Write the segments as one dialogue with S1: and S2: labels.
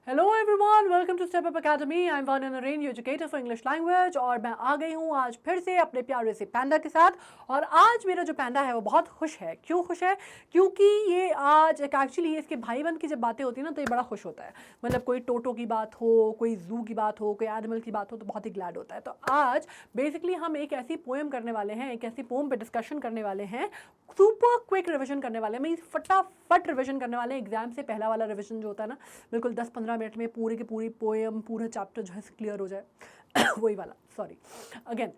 S1: Hello everyone, welcome to step up academy. I am Varna Naren, your educator for English language. और मैं आ गई हूँ आज फिर से अपने प्यारे से पैंडा के साथ। और आज मेरा जो पैंडा है वो बहुत खुश है। क्यों खुश है? क्योंकि ये आज एक्चुअली इसके भाई बहन की जब बातें होती है ना तो ये बड़ा खुश होता है। मतलब कोई टोटो की बात हो, कोई जू की बात हो, कोई एनिमल की बात हो तो बहुत ही ग्लैड होता है। तो आज बेसिकली हम एक ऐसी पोएम करने वाले हैं, एक ऐसी पोएम पे डिस्कशन करने वाले हैं, सुपर क्विक रिविजन करने वाले हैं। मैं फटाफट रिविजन करने वाले हैं। एग्जाम से पहला वाला रिविजन जो होता है ना, बिल्कुल 10-15 मिनट में पूरी की पूरी पोएम, पूरा चैप्टर जो है क्लियर हो जाए वही वाला। सॉरी अगेन,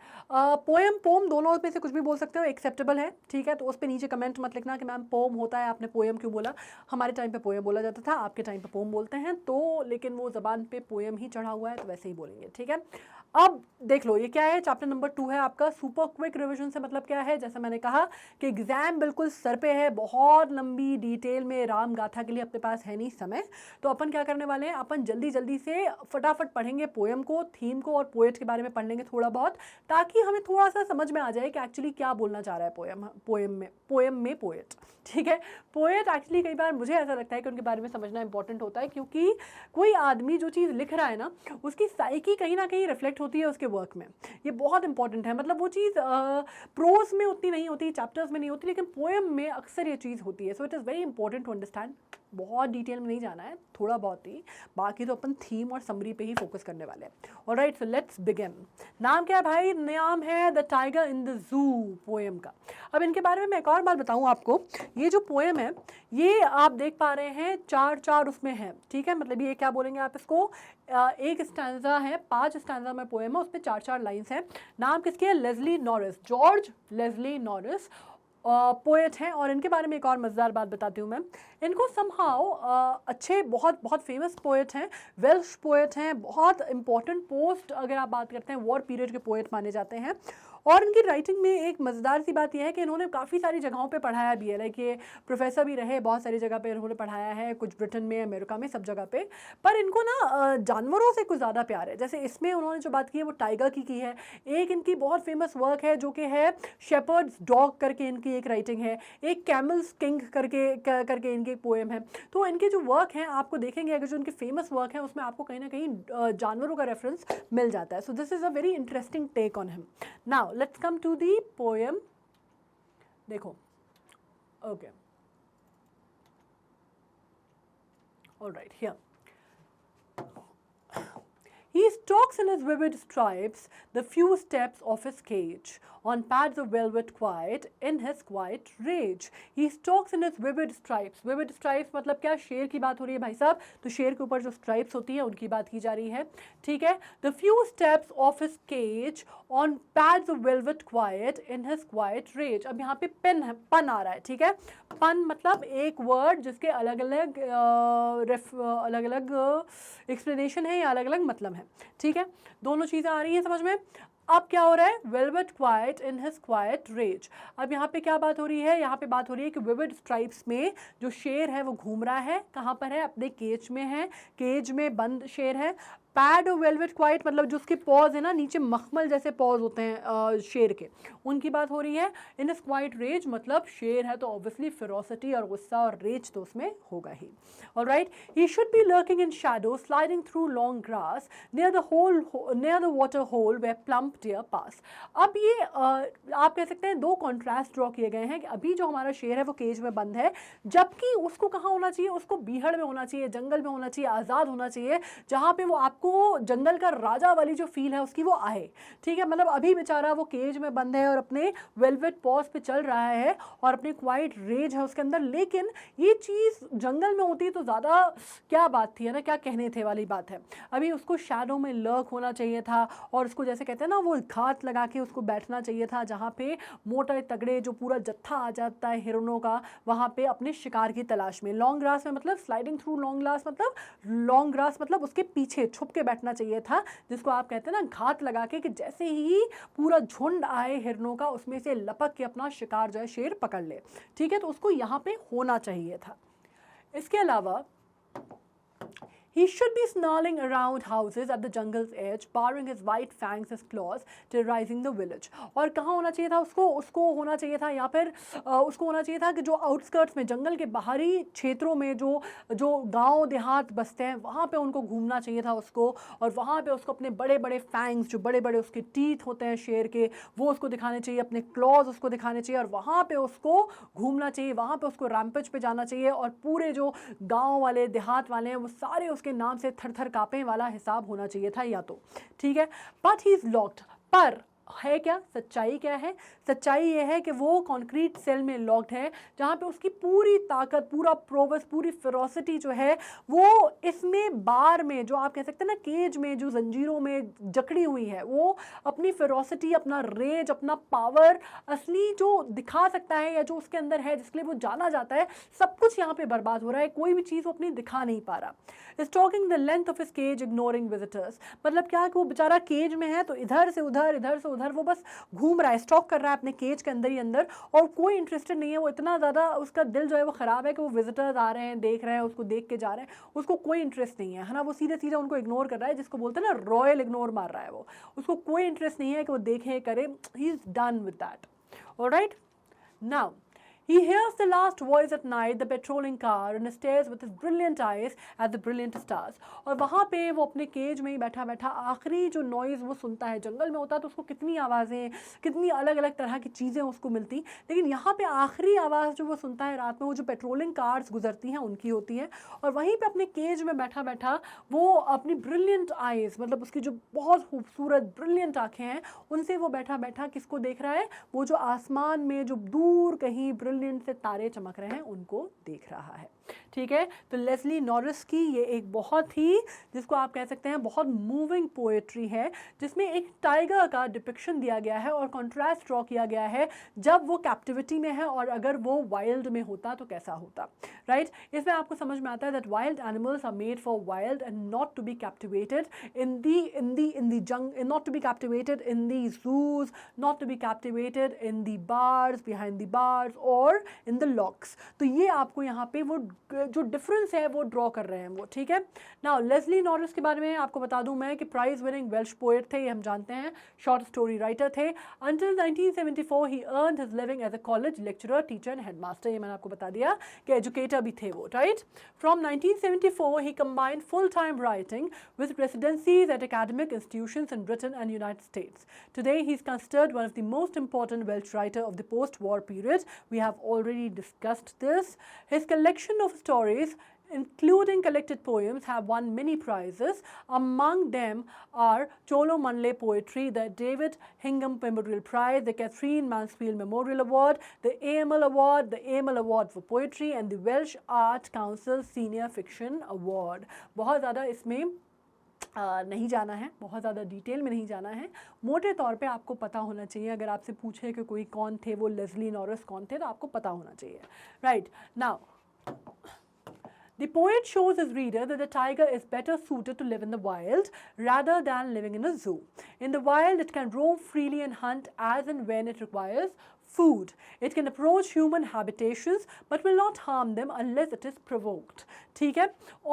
S1: पोम दोनों में से कुछ भी बोल सकते हो, एक्सेप्टेबल है। ठीक है, तो उस पर नीचे कमेंट मत लिखना कि मैम पोम होता है, आपने पोएम क्यों बोला। हमारे टाइम पे पोएम बोला जाता था, आपके टाइम पे पोम बोलते हैं, तो लेकिन वो ज़बान पे पोएम ही चढ़ा हुआ है तो वैसे ही बोलेंगे। ठीक है, अब देख लो ये क्या है। चैप्टर नंबर 2 है आपका। सुपर क्विक रिविजन से मतलब क्या है, जैसे मैंने कहा कि एग्जाम बिल्कुल सर पे है, बहुत लंबी डिटेल में राम गाथा के लिए अपने पास है नहीं समय। तो अपन क्या करने वाले हैं, अपन जल्दी जल्दी से फटाफट पढ़ेंगे पोएम को, थीम को और पोएट के बारे में पढ़ लेंगे थोड़ा बहुत, ताकि हमें थोड़ा सा समझ में आ जाए कि एक्चुअली क्या बोलना चाह रहा है पोएम में पोएट। ठीक है, पोएट एक्चुअली कई बार मुझे ऐसा लगता है कि उनके बारे में समझना इंपॉर्टेंट होता है, क्योंकि कोई आदमी जो चीज़ लिख रहा है ना, उसकी साइकी कहीं ना कहीं रिफ्लेक्ट होती है उसके वर्क में। ये बहुत इंपॉर्टेंट है। मतलब वो चीज़ प्रोज में उतनी नहीं होती, चैप्टर्स में नहीं होती, लेकिन पोएम में अक्सर ये चीज़ होती है। So it is very important to understand. बहुत डिटेल में नहीं जाना है, थोड़ा बहुत ही, बाकी तो अपन थीम और समरी पे ही फोकस करने वाले हैं। Alright, so let's begin. नाम क्या है भाई? नाम है द टाइगर इन द जू पोएम का। अब इनके बारे में मैं एक और बात बताऊं आपको। ये जो पोएम है ये आप देख पा रहे हैं 4-4 उसमें है। ठीक है, मतलब ये क्या बोलेंगे आप इसको, एक स्टैंजा है, 5 स्टैंजा में पोएम है, उस पर 4-4 लाइन्स हैं। नाम किसके है? Leslie Norris, George Leslie Norris poet हैं। और इनके बारे में एक और मज़ेदार बात बताती हूँ मैं। इनको समहाउ अच्छे, बहुत बहुत फेमस पोएट हैं, वेल्श पोएट हैं, बहुत इंपॉर्टेंट पोस्ट अगर आप बात करते हैं वॉर पीरियड के पोएट माने जाते हैं। और इनकी राइटिंग में एक मज़ेदार सी बात यह है कि इन्होंने काफ़ी सारी जगहों पे पढ़ाया भी है। लाइक ये प्रोफेसर भी रहे, बहुत सारी जगह पे इन्होंने पढ़ाया है, कुछ ब्रिटेन में, अमेरिका में, सब जगह पे। पर इनको ना जानवरों से कुछ ज़्यादा प्यार है। जैसे इसमें उन्होंने जो बात की है वो टाइगर की है। एक इनकी बहुत फेमस वर्क है जो कि है शेपर्ड्स डॉग करके इनकी एक राइटिंग है। एक कैमल्स किंग करके इनकी एक पोएम है। तो इनके जो वर्क हैं आपको देखेंगे, अगर जो इनके फेमस वर्क हैं उसमें आपको कहीं ना कहीं जानवरों का रेफरेंस मिल जाता है। So this is a very interesting take on him. Now let's come to the poem. देखो, okay, alright, here he stalks in his vivid stripes the few steps of his cage, on pads of velvet quiet, in his quiet rage. He stalks in his vivid stripes. Vivid stripes मतलब क्या? शेर की बात हो रही है भाई साहब, तो शेर के ऊपर जो स्ट्राइप्स होती है उनकी बात की जा रही है। ठीक है, the few steps of his cage, on pads of velvet quiet, in his quiet rage. अब यहाँ पे पेन है, पन आ रहा है। ठीक है, पन मतलब एक वर्ड जिसके अलग अलग एक्सप्लेनेशन है या अलग अलग मतलब है। ठीक है, दोनों चीज़ें आ रही हैं समझ में। अब क्या हो रहा है? Velvet quiet in his quiet rage. अब यहाँ पे क्या बात हो रही है? यहाँ पे बात हो रही है कि विविड स्ट्राइप्स में जो शेर है वो घूम रहा है। कहाँ पर है? अपने केज में है, केज में बंद शेर है। पैड और वेलवेट क्वाइट मतलब जो उसके पॉज है ना, नीचे मखमल जैसे पॉज होते हैं शेर के, उनकी बात हो रही है। इन हिज क्वाइट रेज मतलब शेर है तो ऑब्वियसली फेरोसिटी और गुस्सा और रेज तो उसमें होगा ही। Alright, he should be lurking in shadow, sliding through long grass, near the water hole where plump deer pass. अब ये आप कह सकते हैं दो कॉन्ट्रास्ट ड्रॉ किए गए हैं कि अभी जो हमारा शेर है वो केज में बंद है, जबकि उसको कहाँ होना चाहिए? उसको बीहड़ में होना चाहिए, जंगल में होना चाहिए, आज़ाद होना चाहिए, जहाँ पे वो आपको जंगल का राजा वाली जो फील है उसकी वो आए। ठीक है, मतलब अभी बेचारा वो केज में बंद है और अपने वेलवेट पॉज पे चल रहा है और अपनी क्वाइट रेज है उसके अंदर। लेकिन ये चीज़ जंगल में होती तो ज़्यादा क्या बात थी, है ना, क्या कहने थे वाली बात है। अभी उसको शैडो में लर्क होना चाहिए था और उसको जैसे कहते हैं ना, वो घात लगा के उसको बैठना चाहिए था, जहाँ पे मोटे तगड़े जो पूरा जत्था आ जाता है हिरणों का, वहाँ पे अपने शिकार की तलाश में। लॉन्ग ग्रास में मतलब स्लाइडिंग थ्रू लॉन्ग ग्रास मतलब उसके पीछे छुप के बैठना चाहिए था, जिसको आप कहते हैं ना घात लगा के, कि जैसे ही पूरा झुंड आए हिरणों का उसमें से लपक के अपना शिकार जो है शेर पकड़ ले। ठीक है, तो उसको यहाँ पे होना चाहिए था। इसके अलावा He should be snarling around houses at the jungle's edge, baring his white fangs as claws, terrorizing the village. और कहाँ होना चाहिए था उसको होना चाहिए था, या फिर उसको होना चाहिए था कि जो आउटस्कर्ट्स में, जंगल के बाहरी क्षेत्रों में जो गांव देहात बसते हैं, वहाँ पे उनको घूमना चाहिए था उसको, और वहाँ पे उसको अपने बड़े बड़े फैंग्स, जो बड़े बड़े उसके टीथ होते हैं शेर के, वो उसको दिखाने चाहिए, अपने क्लॉज उसको दिखाने चाहिए, और वहाँ पे उसको घूमना चाहिए, वहाँ पे उसको रैम्पेज पे जाना चाहिए, और पूरे जो गाँव वाले देहात वाले हैं वो सारे उसके नाम से थर थर काँपने वाला हिसाब होना चाहिए था या तो, ठीक है। बट ही इज़ लॉक्ड, पर है क्या, सच्चाई क्या है? सच्चाई ये है कि वो कंक्रीट सेल में लॉक्ड है, जहाँ पे उसकी पूरी ताकत, पूरा प्रोवस, पूरी फेरोसिटी जो है वो इसमें बार में, जो आप कह सकते हैं ना केज में, जो जंजीरों में जकड़ी हुई है, वो अपनी फेरोसिटी, अपना रेज, अपना पावर असली जो दिखा सकता है, या जो उसके अंदर है, जिसके लिए वो जाना जाता है, सब कुछ यहाँ पे बर्बाद हो रहा है। कोई भी चीज़ वो अपनी दिखा नहीं पा रहा। Stalking the length of his cage, ignoring visitors. मतलब क्या कि वो बेचारा केज में है तो इधर से उधर वो बस घूम रहा है, स्टॉक कर रहा है अपने केज के अंदर ही अंदर, और कोई इंटरेस्टेड नहीं है। वो इतना ज़्यादा, उसका दिल जो है वो ख़राब है कि वो विजिटर्स आ रहे हैं, देख रहे हैं, उसको देख के जा रहे हैं, उसको कोई इंटरेस्ट नहीं है ना। वो सीधे सीधे उनको इग्नोर कर रहा है, जिसको बोलते हैं ना रॉयल इग्नोर मार रहा है वो। उसको कोई इंटरेस्ट नहीं है कि वो देखे करे। He is done with that. Alright, now he hears the last voice at night, the patrolling car, and stares with his brilliant eyes at the brilliant stars. और वहाँ पे वो अपने केज में ही बैठा बैठा आखिरी जो नॉइज़ वो सुनता है। जंगल में होता तो उसको कितनी आवाज़ें, कितनी अलग अलग तरह की चीज़ें उसको मिलती, लेकिन यहाँ पे आखिरी आवाज़ जो वो सुनता है रात में, वो जो पेट्रोलिंग कार्स गुजरती हैं उनकी होती है। और वहीं पे अपने केज में बैठा बैठा वो अपनी ब्रिलियंट आइज़, मतलब उसकी जो बहुत खूबसूरत ब्रिलियंट आँखें हैं, उनसे वो बैठा बैठा किसको देख रहा है? वो जो आसमान में जो दूर कहीं ब्रिलियंट से तारे चमक रहे हैं उनको देख रहा है। ठीक है, तो लेस्ली नॉरिस की ये एक बहुत ही, जिसको आप कह सकते हैं बहुत मूविंग पोएट्री है, जिसमें एक टाइगर का डिपिक्शन दिया गया है और कॉन्ट्रास्ट ड्रॉ किया गया है जब वो कैप्टिविटी में है और अगर वो वाइल्ड में होता तो कैसा होता। राइट, इसमें आपको समझ में आता है that wild animals are made for wild and not to be captivated in the jung, not to be captivated in the zoos, not to be captivated in the bars, behind the bars or in the locks. तो ये आपको यहाँ पे वो जो difference है वो draw कर रहे हैं वो। ठीक है, नाउ लेस्ली नॉरिस के बारे में आपको बता दूं मैं कि प्राइज विनिंग वेल्श पोएट थे, ये हम जानते हैं, शॉर्ट स्टोरी राइटर थे। Until 1974 he earned his living as a college lecturer, teacher and headmaster. ये मैंने आपको बता दिया कि एजुकेटर भी थे वो। Right, from 1974 he combined full time writing with residencies at academic institutions in Britain and United States. Today he is considered one of the most important Welsh writer of the post war period. We have already discussed this. His collection of stories, including collected poems, have won many prizes. Among them are Cholo-Manle Poetry, the David Hingham Memorial Prize, the Catherine Mansfield Memorial Award, the AML Award, the AML Award for Poetry, and the Welsh Art Council Senior Fiction Award. बहुत ज़्यादा इसमें नहीं जाना है, बहुत ज़्यादा detail में नहीं जाना है, मोटे तौर पे आपको पता होना चाहिए। अगर आपसे पूछे कि कोई कौन थे वो लेस्ली नॉरिस कौन थे, तो आपको पता होना चाहिए। Right, now the poet shows his reader that the tiger is better suited to live in the wild rather than living in a zoo. In the wild, it can roam freely and hunt as and when it requires food. It can approach human habitations but will not harm them unless it is provoked. ठीक है,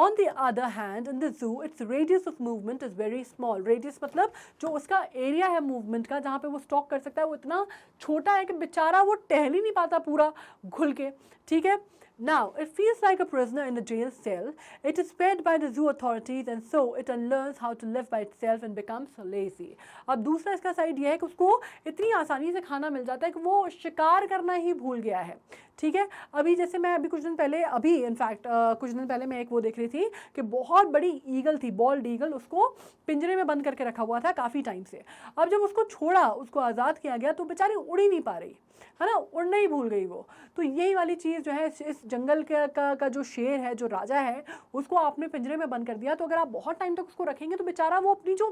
S1: on the other hand, in the zoo, its radius of movement is very small. Radius मतलब जो उसका area है movement का, जहाँ पे वो स्टॉक कर सकता है, वो इतना छोटा है कि बेचारा वो टहल ही नहीं पाता पूरा घुल के। ठीक है, now it feels like a prisoner in a jail cell. It is fed by the zoo authorities and so it unlearns how to live by itself and becomes lazy. अब दूसरा इसका साइड ये है कि उसको इतनी आसानी से खाना मिल जाता है कि वो शिकार करना ही भूल गया है। ठीक है, अभी जैसे मैं अभी कुछ दिन पहले, इनफैक्ट कुछ दिन पहले मैं एक वो देख रही थी कि बहुत बड़ी ईगल थी, बॉल्ड ईगल, उसको पिंजरे में बंद करके रखा हुआ था काफ़ी टाइम से। अब जब उसको छोड़ा, उसको आज़ाद किया गया, तो बेचारी उड़ ही नहीं पा रही है ना, उड़ना ही भूल गई वो। तो यही वाली चीज़ जो है, इस जंगल का जो शेर है, जो राजा है, उसको आपने पिंजरे में बंद कर दिया, तो अगर आप बहुत टाइम तक उसको रखेंगे तो बेचारा वो अपनी जो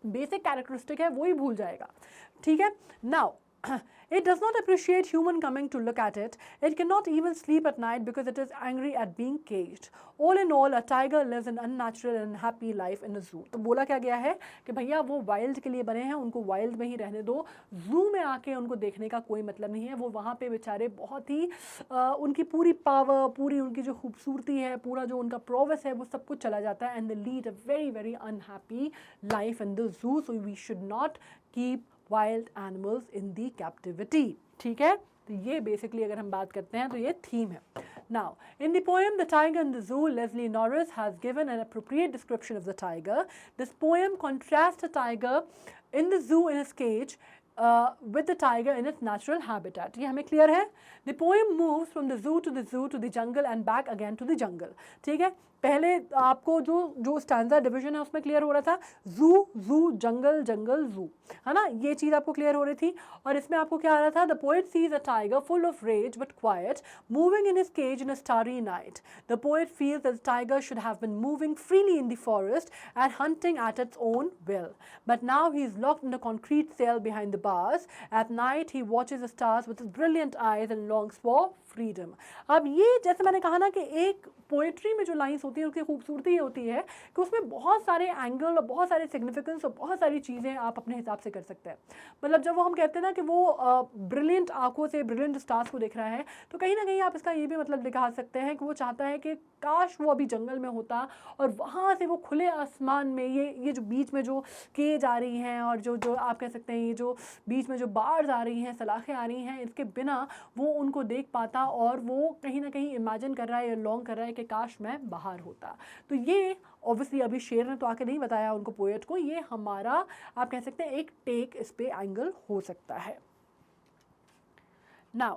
S1: बेसिक कैरेक्टरिस्टिक है वो ही भूल जाएगा। ठीक है, now It does not appreciate human coming to look at it. It cannot even sleep at night because it is angry at being caged. All in all, a tiger lives an unnatural and happy life in a zoo. तो बोला क्या गया है कि भैया वो wild के लिए बने हैं, उनको वाइल्ड में ही रहने दो, जू में आके उनको देखने का कोई मतलब नहीं है। वो वहाँ पे बेचारे बहुत ही उनकी पूरी पावर, पूरी उनकी जो खूबसूरती है, पूरा जो उनका प्रोवेस है, वो सब कुछ चला जाता है, and they lead a very very unhappy life in the zoo. So we should not keep wild animals in the captivity. ठीक है, तो ये बेसिकली अगर हम बात करते हैं तो ये थीम है. Now, in the poem The Tiger in the Zoo, Leslie Norris has given an appropriate description of the tiger. This poem contrasts a tiger in the zoo in his cage with the tiger in its natural habitat. ये हमें clear है. The poem moves from the zoo to the jungle and back again to the jungle. ठीक है, पहले आपको जो stanza division है उसमें क्लियर हो रहा था, जू जंगल जंगल जू, है ना, ये चीज़ आपको क्लियर हो रही थी. और इसमें आपको क्या आ रहा था, the poet sees a tiger full of rage but quiet moving in his cage in a starry night. The poet feels that the tiger should have been moving freely in the forest and hunting at its own will, but now he is locked in a concrete cell behind the bars. At night he watches the stars with his brilliant eyes and longs for freedom. अब ये जैसे मैंने कहा ना कि एक poetry में जो लाइन्स होती है उसकी खूबसूरती ये होती है कि उसमें बहुत सारे एंगल और बहुत सारे सिग्निफिकेंस और बहुत सारी चीज़ें आप अपने हिसाब से कर सकते हैं. मतलब जब वो हम कहते हैं ना कि वो ब्रिलियंट आंखों से ब्रिलियंट स्टार्स को देख रहा है, तो कहीं ना कहीं आप इसका ये भी मतलब दिखा सकते हैं कि वो चाहता है कि काश वो अभी जंगल में होता और वहाँ से वो खुले आसमान में ये जो बीच में जो केज आ रही हैं और जो आप कह सकते हैं ये जो बीच में जो बार्स आ रही हैं, सलाखें आ रही हैं, इसके बिना वो उनको देख पाता और वो कहीं ना कहीं इमेजिन कर रहा है या लॉन्ग कर रहा है कि काश मैं बाहर होता. तो ये ऑब्वियसली अभी शेर ने तो आके नहीं बताया उनको, पोएट को, ये हमारा आप कह सकते हैं एक टेक इस पे एंगल हो सकता है. Now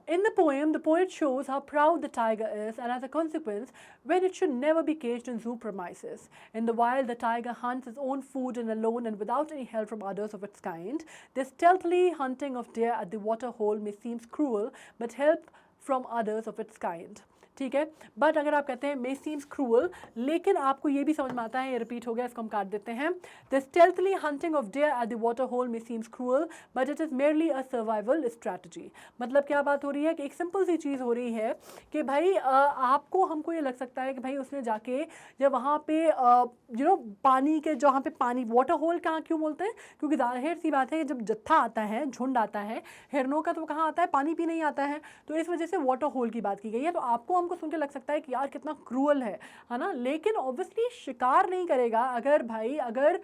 S1: in the poem, the poet shows how proud the tiger is, and as a consequence, when it should never be caged in zoo premises. In the wild, the tiger hunts its own food and alone and without any help from others of its kind. This stealthily hunting of deer at the water hole may seem cruel, but help from others of its kind. ठीक है, but अगर आप कहते हैं मे seems cruel, लेकिन आपको ये भी समझ में आता है, ये रिपीट हो गया, इसको हम काट देते हैं. The stealthily hunting of deer at the water hole may seems cruel but it is merely a survival strategy. मतलब क्या बात हो रही है कि एक सिंपल सी चीज़ हो रही है कि भाई आपको हमको ये लग सकता है कि भाई उसने जाके जब वहाँ पे पानी के जहाँ पे पानी वाटर होल कहाँ क्यों बोलते हैं, क्योंकि जाहिर सी बात है कि जब जत्था आता है, झुंड आता है हिरनों का, तो कहाँ आता है, पानी पीने ही आता है, तो इस वजह से वाटर होल की बात की गई है. तो आपको हमको सुन के लग सकता है कि यार कितना क्रूअल है ना, लेकिन ऑब्वियसली शिकार नहीं करेगा. अगर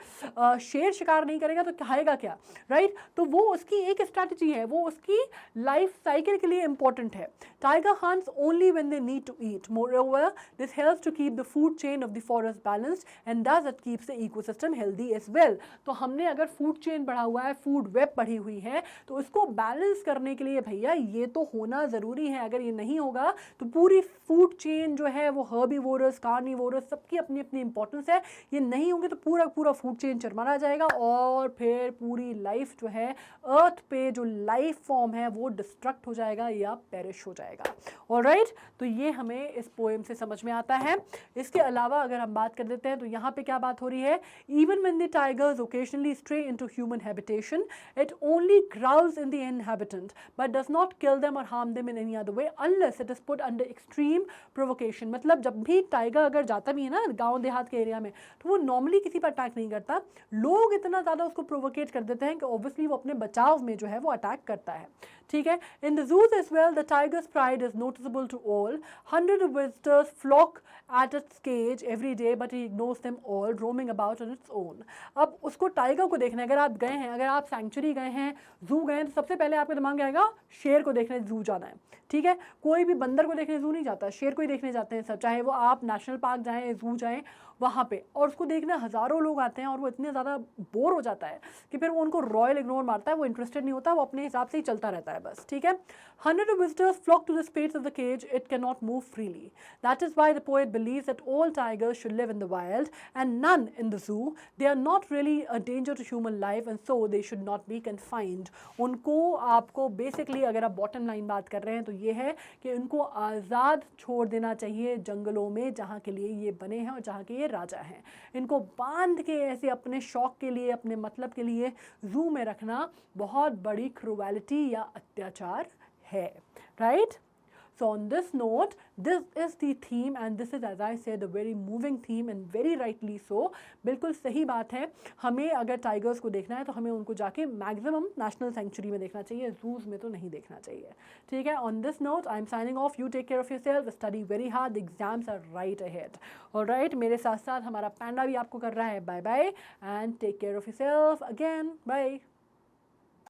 S1: शेर शिकार नहीं करेगा तो खाएगा क्या, राइट? तो वो उसकी एक स्ट्रैटेजी है, वो उसकी लाइफ साइकिल के लिए इंपॉर्टेंट है. Tiger hunts only when they need to eat. Moreover this helps to keep the food chain of the forest balanced and does it keeps the ecosystem healthy as well. तो हमने अगर food chain बढ़ा हुआ है, food web बढ़ी हुई है, तो उसको बैलेंस करने के लिए भैया ये तो होना ज़रूरी है. अगर ये नहीं होगा तो पूरी फूड चेन जो है वो हर्बीवोरस, कार्निवोरस, सबकी अपनी अपनी इंपॉर्टेंस है. ये नहीं होंगे तो पूरा फूड चेन चरमरा जाएगा और फिर पूरी लाइफ जो है अर्थ पे जो लाइफ फॉर्म है वो डिस्ट्रक्ट हो जाएगा या पेरिश हो जाएगा. ऑलराइट, तो ये हमें इस पोएम से समझ में आता है. इसके अलावा अगर हम बात कर देते हैं तो यहाँ पे क्या बात हो रही है, even when the tigers occasionally stray into human habitation it only growls in the inhabitant but does not kill them or harm them in any other way unless it is put under extreme provocation. मतलब जब भी tiger अगर जाता भी है ना गांव देहात के एरिया में, तो वो नॉर्मली किसी पर अटैक नहीं करता. लोग इतना ज़्यादा उसको प्रोवोकेट कर देते हैं कि ऑब्वियसली वो अपने बचाव में जो है वो अटैक करता है. ठीक है, in the zoos as well the tiger's pride is noticeable to all. 100 visitors flock at its cage every day but he ignores them all roaming about on its own. अब उसको टाइगर को देखने अगर आप गए हैं, अगर आप सैंक्चुरी गए हैं, जू गए हैं, तो सबसे पहले आपके दिमाग में आएगा शेर को देखने जू जाना है. ठीक है, कोई भी बंदर को देखने जू नहीं जाता, शेर को ही देखने जाते हैं सब. चाहे वो आप नेशनल पार्क जाएं, जू जाएं, वहाँ पे, और उसको देखने हज़ारों लोग आते हैं और वो इतने ज़्यादा बोर हो जाता है कि फिर वो उनको रॉयल इग्नोर मारता है, वो इंटरेस्टेड नहीं होता, वो अपने हिसाब से ही चलता रहता है बस. ठीक है, 100 visitors flock to the space of the cage, it cannot move freely. That is why the poet believes that all tigers should live in the wild and none in the zoo. They are not really a danger to human life and so they should not be confined. उनको आपको basically अगर आप bottom line बात कर रहे हैं तो ये है कि उनको आज़ाद आज़ाद छोड़ देना चाहिए जंगलों में जहाँ के लिए ये बने हैं और जहाँ के ये राजा हैं। इनको बांध के ऐसे अपने शौक के लिए, अपने मतलब के लिए जू में रखना बहुत बड़ी क्रूएलिटी या अत्याचार है, right? So on this note, this is the theme and this is, as I said, a very moving theme and very rightly so. बिल्कुल सही बात है। हमें अगर टाइगर्स को देखना है तो हमें उनको जाके मैक्सिमम नेशनल सेंचुरी में देखना चाहिए, जूज में तो नहीं देखना चाहिए। ठीक है, on this note I am signing off. You take care of yourself, study very hard, exams are right ahead. Alright, मेरे साथ साथ हमारा पैंडा भी आपको कर रहा है bye bye, and take care of yourself again, bye.